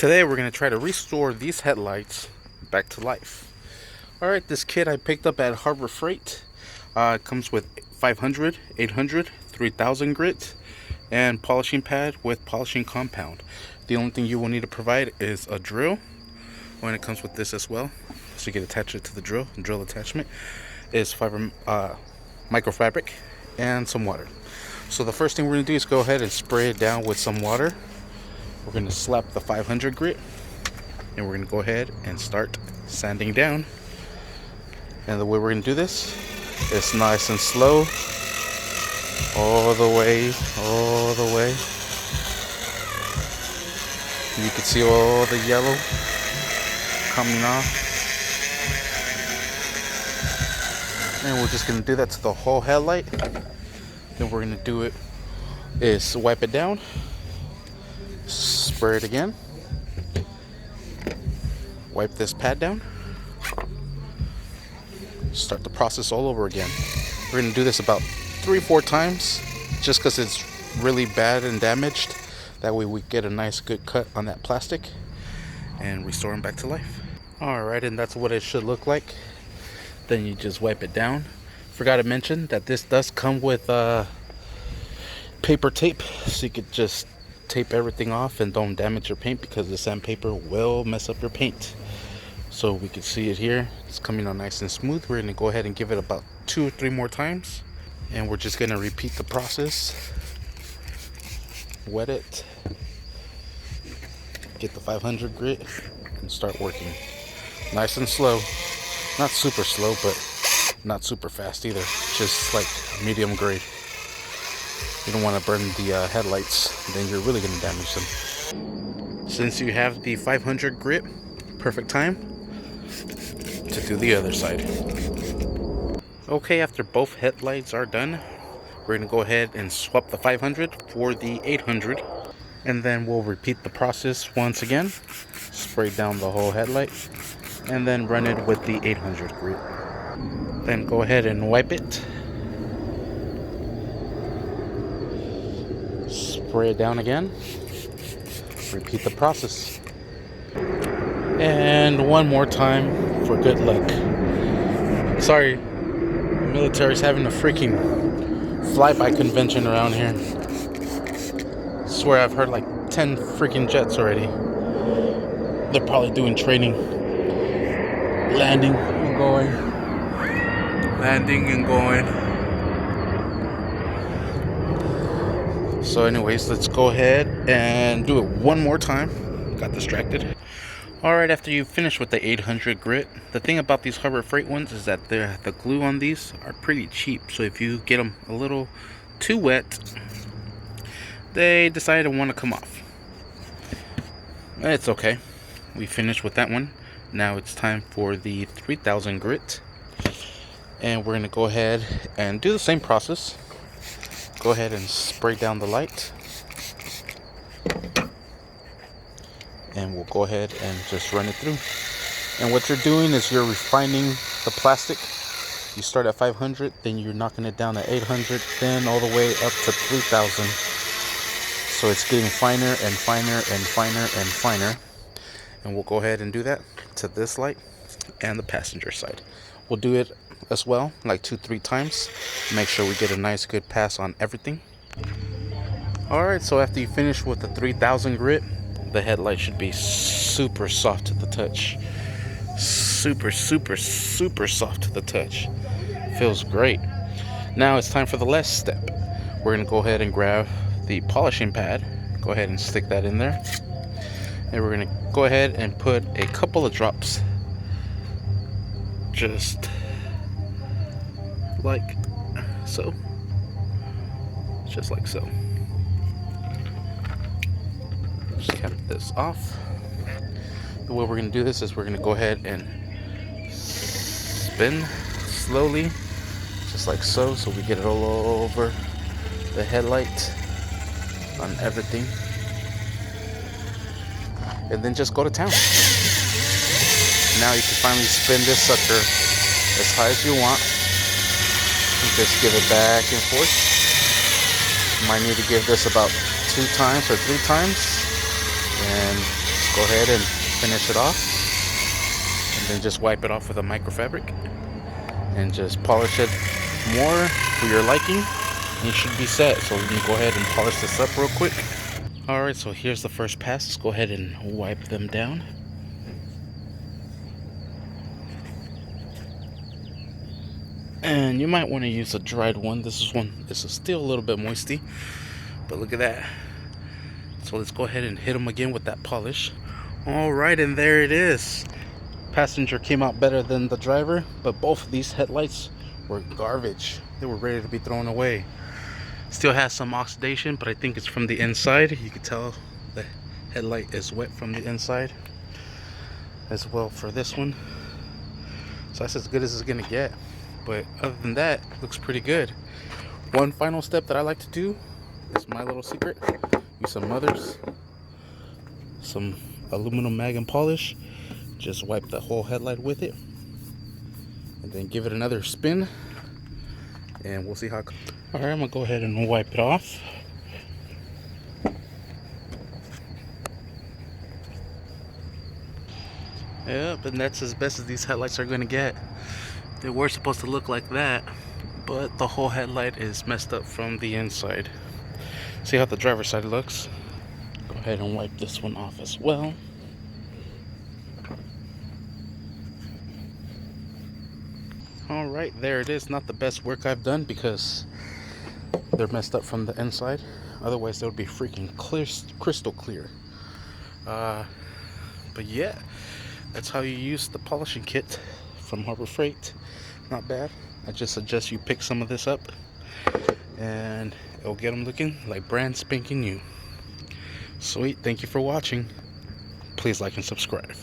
Today we're going to try to restore these headlights back to life. Alright, this kit I picked up at Harbor Freight. It comes with 500, 800, 3000 grit, and polishing pad with polishing compound. The only thing you will need to provide is a drill when it comes with this as well. So you can attach it to the drill attachment is microfabric and some water. So the first thing we're going to do is go ahead and spray it down with some water. We're going to slap the 500 grit and we're going to go ahead and start sanding down. And the way we're going to do this is nice and slow, all the way. You can see all the yellow coming off. And we're just going to do that to the whole headlight. Then we're going to do it is wipe it down, spray it again, wipe this pad down, start the process all over again. We're going to do this about 3-4 times just because it's really bad and damaged. That way we get a nice good cut on that plastic and restore them back to life. Alright, and that's what it should look like. Then you just wipe it down. Forgot to mention that this does come with paper tape, so you could just tape everything off and don't damage your paint, because the sandpaper will mess up your paint. So we can see it here, it's coming on nice and smooth. We're going to go ahead and give it about 2 or 3 more times, and we're just going to repeat the process. Wet it, get the 500 grit, and start working nice and slow. Not super slow, but not super fast either. Just like medium grade. You don't want to burn the headlights, then you're really going to damage them. Since you have the 500 grit, perfect time to do the other side. Okay, after both headlights are done, we're going to go ahead and swap the 500 for the 800. And then we'll repeat the process once again. Spray down the whole headlight. And then run it with the 800 grit. Then go ahead and wipe it. Spray it down again. Repeat the process. And one more time for good luck. Sorry, the military's having a freaking flyby convention around here. I swear I've heard like 10 freaking jets already. They're probably doing training. Landing and going. Landing and going. So anyways, let's go ahead and do it one more time. Got distracted. Alright, after you finish with the 800 grit, the thing about these Harbor Freight ones is that the glue on these are pretty cheap. So if you get them a little too wet, they decide to want to come off. It's okay. We finished with that one. Now it's time for the 3000 grit, and we're going to go ahead and do the same process. Go ahead and spray down the light, and we'll go ahead and just run it through. And what you're doing is you're refining the plastic. You start at 500, then you're knocking it down to 800, then all the way up to 3000. So it's getting finer and finer and finer and finer. And we'll go ahead and do that to this light and the passenger side. We'll do it as well, like 2-3 times. Make sure we get a nice good pass on everything. Alright, so after you finish with the 3000 grit, the headlight should be super soft to the touch. Super soft to the touch. Feels great. Now it's time for the last step. We're going to go ahead and grab the polishing pad. Go ahead and stick that in there. And we're going to go ahead and put a couple of drops, just like so. Just like so. Just cap this off. The way we're going to do this is we're going to go ahead and spin slowly, just like so, so we get it all over the headlight, on everything. And then just go to town. Now you can finally spin this sucker as high as you want. And just give it back and forth. You might need to give this about 2 times or 3 times. And go ahead and finish it off, and then just wipe it off with a microfabric and just polish it more for your liking, and you should be set. So let me go ahead and polish this up real quick. Alright, so here's the first pass. Let's go ahead and wipe them down. And you might want to use a dried one. This is still a little bit moisty, but look at that. So let's go ahead and hit them again with that polish. Alright, and there it is. Passenger came out better than the driver, but both of these headlights were garbage. They were ready to be thrown away. Still has some oxidation, but I think it's from the inside. You can tell the headlight is wet from the inside as well for this one. So that's as good as it's gonna get. But other than that, it looks pretty good. One final step that I like to do is my little secret. Use some Mothers, some aluminum mag and polish. Just wipe the whole headlight with it, and then give it another spin, and we'll see how it goes. Alright, I'm gonna go ahead and wipe it off. Yep, and that's as best as these headlights are gonna get. They were supposed to look like that, but the whole headlight is messed up from the inside. See how the driver's side looks? Go ahead and wipe this one off as well. Alright, there it is. Not the best work I've done because they're messed up from the inside. Otherwise they would be freaking clear, crystal clear. But yeah, that's how you use the polishing kit from Harbor Freight. Not bad. I just suggest you pick some of this up, and it'll get them looking like brand spanking new. Sweet. Thank you for watching. Please like and subscribe.